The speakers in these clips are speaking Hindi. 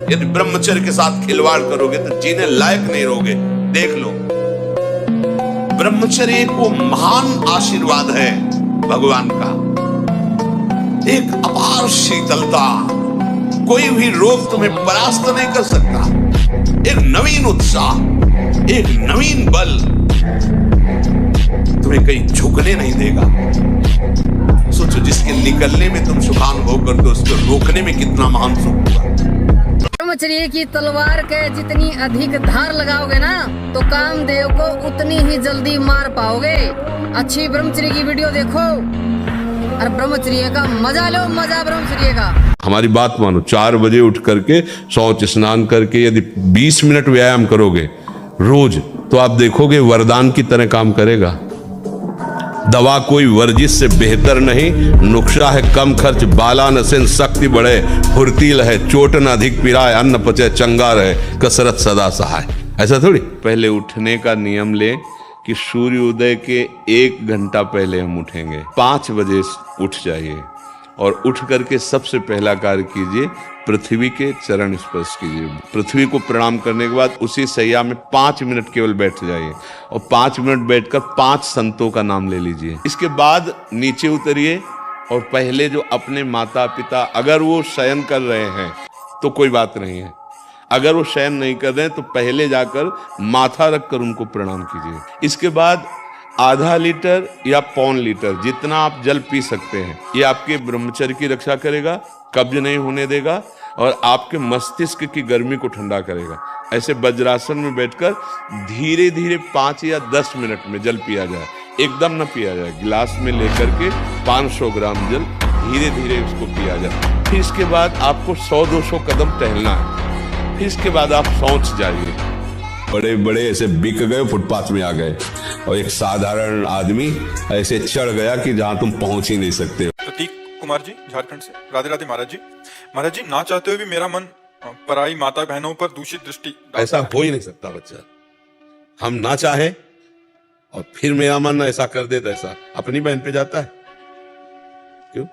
यदि ब्रह्मचर्य के साथ खिलवाड़ करोगे तो जीने लायक नहीं रहोगे। देख लो, ब्रह्मचर्य एक वो महान आशीर्वाद है भगवान का, एक अपार शीतलता, कोई भी रोग तुम्हें परास्त नहीं कर सकता, एक नवीन उत्साह, एक नवीन बल, तुम्हें कहीं झुकने नहीं देगा। सोचो, जिसके निकलने में तुम सुखानुभव करते हो, उसको रोकने में कितना महान सुख होगा। ब्रह्मचर्य की तलवार के जितनी अधिक धार लगाओगे ना, तो कामदेव को उतनी ही जल्दी मार पाओगे। अच्छी ब्रह्मचर्य की वीडियो देखो और ब्रह्मचर्य का मजा लो, मजा ब्रह्मचर्य का। हमारी बात मानो, 4 बजे उठ करके शौच स्नान करके यदि 20 मिनट व्यायाम करोगे रोज, तो आप देखोगे वरदान की तरह काम करेगा। दवा कोई वर्जिश से बेहतर नहीं, नुस्खा है कम खर्च, बाला नसेन शक्ति बढ़े, फुर्तील है चोट न अधिक पिराए, अन्न पचे चंगा रहे, कसरत सदा सहाय। ऐसा थोड़ी। पहले उठने का नियम ले कि सूर्योदय के 1 घंटा पहले हम उठेंगे। 5 बजे उठ जाइए और उठ करके सबसे पहला कार्य कीजिए, पृथ्वी के चरण स्पर्श कीजिए। पृथ्वी को प्रणाम करने के बाद उसी सैया में 5 मिनट केवल बैठ जाइए और 5 मिनट बैठकर 5 संतों का नाम ले लीजिए। इसके बाद नीचे उतरिए और पहले जो अपने माता पिता, अगर वो शयन कर रहे हैं तो कोई बात नहीं है, अगर वो शयन नहीं कर रहे हैं तो पहले जाकर माथा रखकर उनको प्रणाम कीजिए। इसके बाद आधा लीटर या 1.25 लीटर जितना आप जल पी सकते हैं, ये आपके ब्रह्मचर्य की रक्षा करेगा, कब्ज नहीं होने देगा और आपके मस्तिष्क की गर्मी को ठंडा करेगा। ऐसे वज्रासन में बैठकर धीरे धीरे 5 या 10 मिनट में जल पिया जाए, एकदम न पिया जाए। गिलास में लेकर के 500 ग्राम जल धीरे धीरे उसको पिया जाए। फिर इसके बाद आपको 100-200 कदम टहलना है। फिर इसके बाद आप शौच जाइए। बड़े बड़े ऐसे बिक गए, फुटपाथ में आ गए और एक साधारण आदमी ऐसे चढ़ गया कि जहां तुम पहुंच ही नहीं सकते। प्रतीक कुमार जी, झारखंड से। राधे राधे महाराज जी। महाराज जी, ना चाहते हुए भी मेरा मन पराई माता बहनों पर दूषित दृष्टि। ऐसा हो ही नहीं सकता बच्चा। हम ना चाहे और फिर मेरा मन ऐसा कर दे तो ऐसा अपनी बहन पे जाता है क्यों?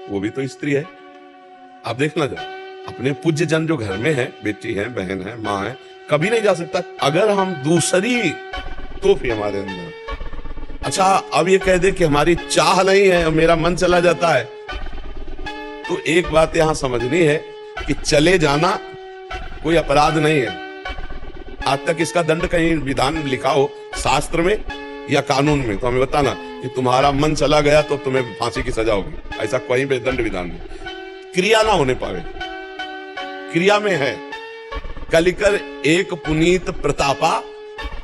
वो भी तो स्त्री है। आप देखना जाओ, अपने पूज्य जन जो घर में है, बेटी है, बहन है, माँ है, कभी नहीं जा सकता। अगर हम दूसरी तो फिर हमारे अंदर, अच्छा अब ये कह दे कि हमारी चाह नहीं है और मेरा मन चला जाता है, तो एक बात यहां समझनी है कि चले जाना कोई अपराध नहीं है। आज तक इसका दंड कहीं विधान लिखा हो शास्त्र में या कानून में, तो हमें बताना कि तुम्हारा मन चला गया तो तुम्हें फांसी की सजा होगी। ऐसा कोई भी दंड विधान में क्रिया ना होने पावे, क्रिया में है कलिकर एक पुनीत प्रतापा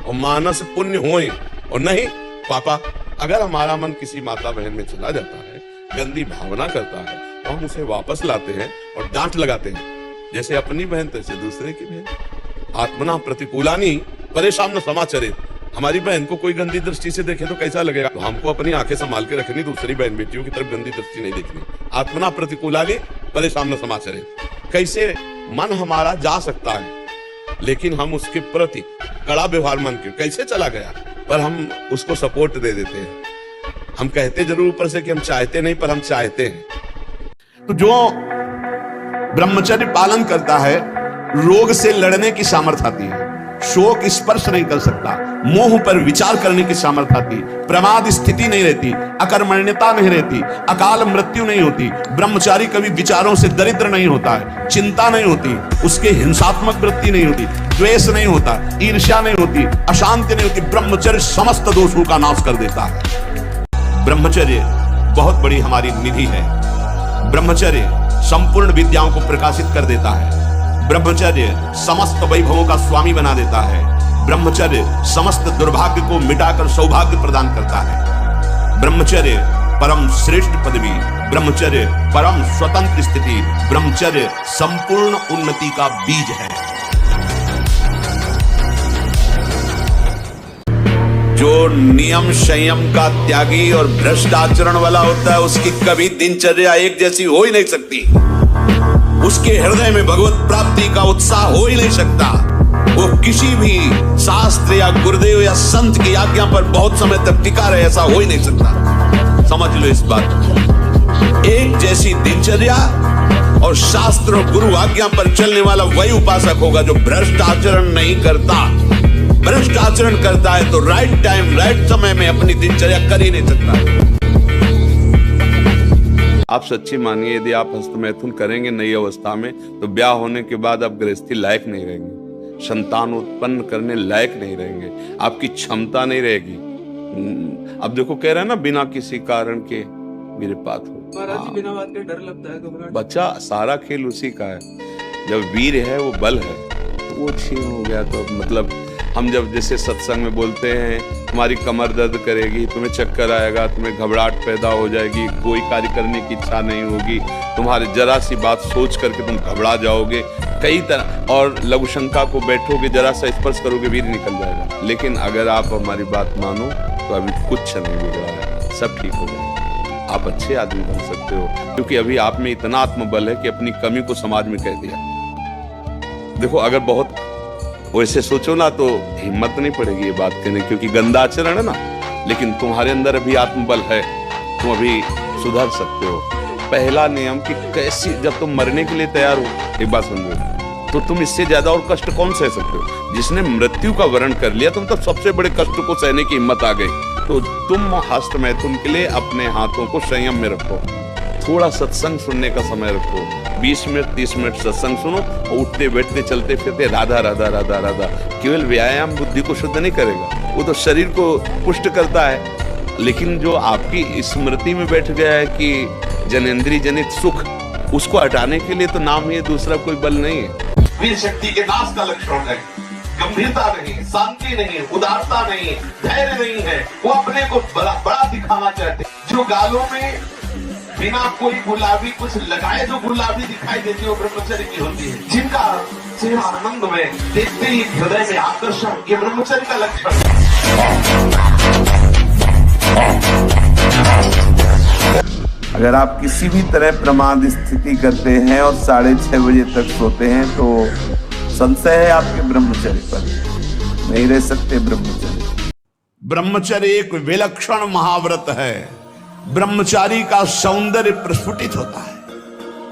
और मानस पुण्य होए और नहीं पापा। अगर हमारा मन किसी माता बहन में चला जाता है, गंदी भावना करता है, तो हम उसे वापस लाते हैं और डांट लगाते हैं। जैसे अपनी बहन तैसे दूसरे की बहन। आत्मना प्रतिकूलानी परेशान न समाचरित। हमारी बहन को कोई गंदी दृष्टि से देखे तो कैसा लगेगा? तो हमको अपनी आंखें संभाल के रखनी, दूसरी बहन बेटियों की तरफ गंदी दृष्टि नहीं देखनी। आत्मना प्रतिकूलानी परेशान न समाचरित। कैसे मन हमारा जा सकता है लेकिन हम उसके प्रति कड़ा व्यवहार मन के, कैसे चला गया, पर हम उसको सपोर्ट दे देते हैं। हम कहते जरूर ऊपर से कि हम चाहते नहीं, पर हम चाहते हैं। तो जो ब्रह्मचर्य पालन करता है, रोग से लड़ने की सामर्थ्य आती है, शोक स्पर्श नहीं कर सकता, मोह पर विचार करने की सामर्थ्य आती, प्रमाद स्थिति नहीं रहती, अकर्मण्यता नहीं रहती, अकाल मृत्यु नहीं होती। ब्रह्मचारी कभी विचारों से दरिद्र नहीं होता है, चिंता नहीं होती, उसके हिंसात्मक वृत्ति नहीं होती, द्वेष नहीं होता, ईर्ष्या नहीं होती, अशांति नहीं होती। ब्रह्मचर्य समस्त दोषों का नाश कर देता है। ब्रह्मचर्य बहुत बड़ी हमारी निधि है। ब्रह्मचर्य संपूर्ण विद्याओं को प्रकाशित कर देता है। ब्रह्मचर्य समस्त वैभवों का स्वामी बना देता है। ब्रह्मचर्य समस्त दुर्भाग्य को मिटाकर सौभाग्य प्रदान करता है। ब्रह्मचर्य परम श्रेष्ठ पदवी, ब्रह्मचर्य परम स्वतंत्र स्थिति, ब्रह्मचर्य संपूर्ण उन्नति का बीज है। जो नियम संयम का त्यागी और भ्रष्ट आचरण वाला होता है, उसकी कभी दिनचर्या एक जैसी हो ही नहीं सकती। उसके हृदय में भगवत प्राप्ति का उत्साह हो ही नहीं सकता। वो किसी भी शास्त्र या गुरुदेव या संत की आज्ञा पर बहुत समय तक टिका रहे, ऐसा हो ही नहीं सकता। समझ लो इस बात को। एक जैसी दिनचर्या और शास्त्र और गुरु आज्ञा पर चलने वाला वही उपासक होगा जो भ्रष्ट आचरण नहीं करता। भ्रष्ट आचरण करता है तो राइट टाइम राइट समय में अपनी दिनचर्या कर ही नहीं सकता। आप सच्ची मानिए, यदि आप हस्तमैथुन करेंगे नई अवस्था में तो ब्याह होने के बाद आप गृहस्थी लायक नहीं रहेंगे, संतान उत्पन्न करने लायक नहीं रहेंगे, आपकी क्षमता नहीं रहेगी। अब देखो कह रहे हैं ना, बिना किसी कारण के मेरे पास हो, बिना बात के डर लगता है, घबराहट। बच्चा सारा खेल उसी का है। जब वीर है वो बल है, तो वो छीन हो गया तो मतलब हम जब जैसे सत्संग में बोलते हैं तुम्हारी कमर दर्द करेगी, तुम्हें चक्कर आएगा, तुम्हें घबराहट पैदा हो जाएगी, कोई कार्य करने की इच्छा नहीं होगी, तुम्हारी जरा सी बात सोच करके तुम घबरा जाओगे कई तरह, और लघु शंका को बैठोगे, जरा सा स्पर्श करोगे वीर निकल जाएगा। लेकिन अगर आप हमारी बात मानो तो अभी कुछ नहीं बिगड़ा है, सब ठीक हो जाएगा, आप अच्छे आदमी बन सकते हो, क्योंकि अभी आप में इतना आत्मबल है कि अपनी कमी को समाज में कह दिया। देखो अगर बहुत वैसे सोचो ना तो हिम्मत नहीं पड़ेगी ये बात कहने, क्योंकि गंदा आचरण है ना, लेकिन तुम्हारे अंदर अभी आत्मबल है, तुम अभी सुधर सकते हो। पहला नियम कि कैसी, जब तुम मरने के लिए तैयार हो, एक बात समझो, तो तुम इससे ज्यादा और कष्ट कौन सह सकते हो? जिसने मृत्यु का वरण कर लिया, तुम तब सबसे बड़े कष्ट को सहने की हिम्मत आ गई। तो तुम हस्तमैथुन के लिए अपने हाथों को संयम में रखो, थोड़ा सत्संग सुनने का समय रखो, 20 मिनट 30 मिनट सत्संग सुनो, और उठते बैठते चलते फिरते राधा राधा राधा राधा। केवल व्यायाम बुद्धि को शुद्ध नहीं करेगा, वो तो शरीर को पुष्ट करता है, लेकिन जो आपकी स्मृति में बैठ गया है कि जनेंद्रिय जनित सुख, उसको हटाने के लिए तो नाम ही दूसरा कोई बल नहीं है। वीर शक्ति के नाश का लक्षण है, गंभीरता नहीं, शांति नहीं, उदारता नहीं, धैर्य नहीं है, वो अपने को बड़ा दिखाना चाहते। जो गालों में बिना कोई गुलाबी कुछ लगाए जो गुलाबी दिखाई देती है वो ब्रह्मचर्य की होती है। जिनका चेहरा आनंद में, देखते ही हृदय में आकर्षण, ये ब्रह्मचर्य का लक्षण है। अगर आप किसी भी तरह प्रमाद स्थिति करते हैं और 6:30 बजे तक सोते हैं तो संशय है आपके ब्रह्मचर्य पर, नहीं रह सकते ब्रह्मचर्य। ब्रह्मचर्य एक विलक्षण महाव्रत है। ब्रह्मचारी का सौंदर्य प्रस्फुटित होता है,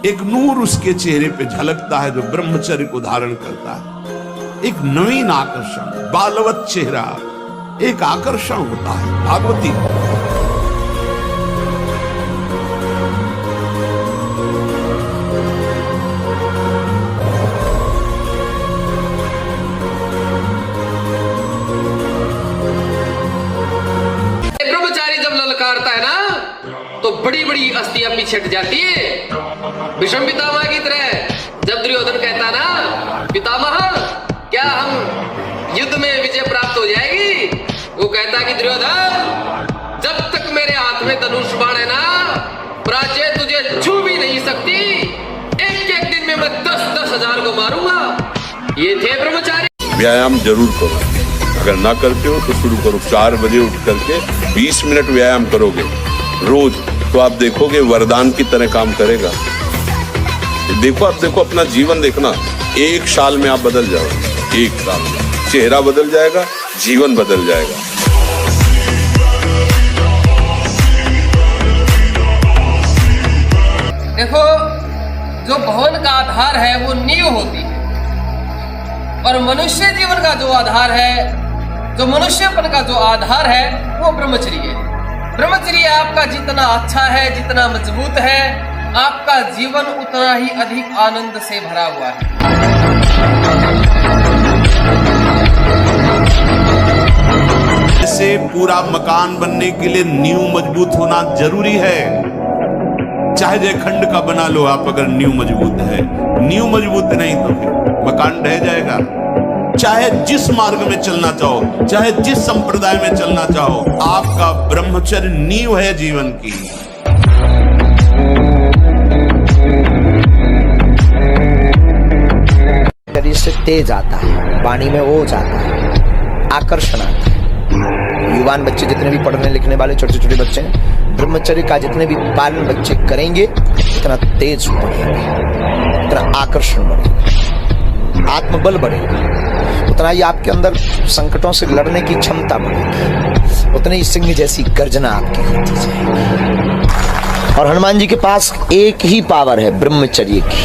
एक नूर उसके चेहरे पे झलकता है जो ब्रह्मचर्य को धारण करता है। एक नवीन आकर्षण, बालवत चेहरा, एक आकर्षण होता है। भागवती ललकारता है ना तो बड़ी बड़ी अस्थियां पीछे हट जाती है। विषम पितामह की तरह जब दुर्योधन कहता ना, पितामह क्या हम युद्ध में विजय प्राप्त हो जाएगी, वो कहता कि दुर्योधन जब तक मेरे हाथ में धनुष बाण है ना, प्राच्य तुझे छू भी नहीं सकती। एक एक दिन में मैं 10-10 हजार को मारूंगा। ये थे ब्रह्मचारी। व्यायाम जरूर करो, अगर ना करते हो तो शुरू करो। 4 बजे उठ करके 20 मिनट व्यायाम करोगे रोज, तो आप देखोगे वरदान की तरह काम करेगा। देखो, आप देखो, अपना जीवन देखना, 1 साल में आप बदल जाओगे। 1 साल में चेहरा बदल जाएगा, जीवन बदल जाएगा। देखो, जो भवन का आधार है वो नींव होती है, और मनुष्य जीवन का जो आधार है, जो मनुष्यपन का जो आधार है वो ब्रह्मचर्य है। ब्रह्मचर्य आपका जितना अच्छा है, जितना मजबूत है, आपका जीवन उतना ही अधिक आनंद से भरा हुआ है। जैसे पूरा मकान बनने के लिए नींव मजबूत होना जरूरी है। चाहे जयखंड का बना लो आप, अगर नींव मजबूत है, नींव मजबूत नहीं तो फिर मकान ढह जाएगा। चाहे जिस मार्ग में चलना चाहो, चाहे जिस संप्रदाय में चलना चाहो, आपका ब्रह्मचर्य नींव है जीवन की। शरीर से तेज आता है, वाणी में ओज आता है, आकर्षण आता है। युवान बच्चे जितने भी पढ़ने लिखने वाले छोटे छोटे बच्चे हैं, ब्रह्मचर्य का जितने भी पालन बच्चे करेंगे उतना तेज बढ़ेंगे, उतना आकर्षण बढ़ेगा, आत्मबल बढ़ेगा, उतना ही आपके अंदर संकटों से लड़ने की क्षमता बढ़ेगी, उतनी ही सिंह जैसी गर्जना आपकी होती जाएगी। और हनुमान जी के पास एक ही पावर है, ब्रह्मचर्य की।